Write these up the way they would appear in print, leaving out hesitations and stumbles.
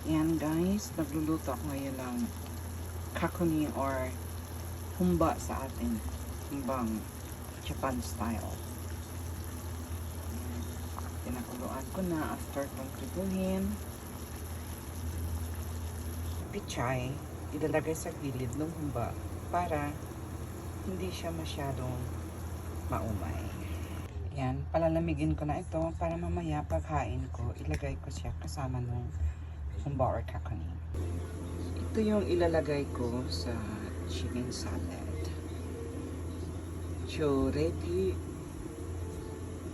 Yan guys, nagluluto ako ngayon ng kakuni or humba sa atin. Humbang Japan style. Ayan. Pinakuluan ko na after kong tubuhin. Pichay, ilalagay sa gilid ng humba para hindi siya masyadong maumay. Yan, palalamigin ko na ito para mamaya paghain ko, ilagay ko siya kasama ng humba or kakuni. Ito yung ilalagay ko sa chicken salad. So, ready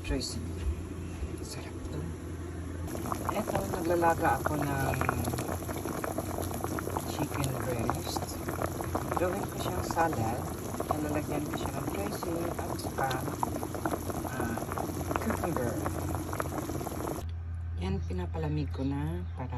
dressing. Sarap to. Ito, naglalaga ako ng chicken breast. Gawin ko siyang salad. Lalagyan ko siya ng dressing at saka cucumber. Yan, pinapalamig ko na para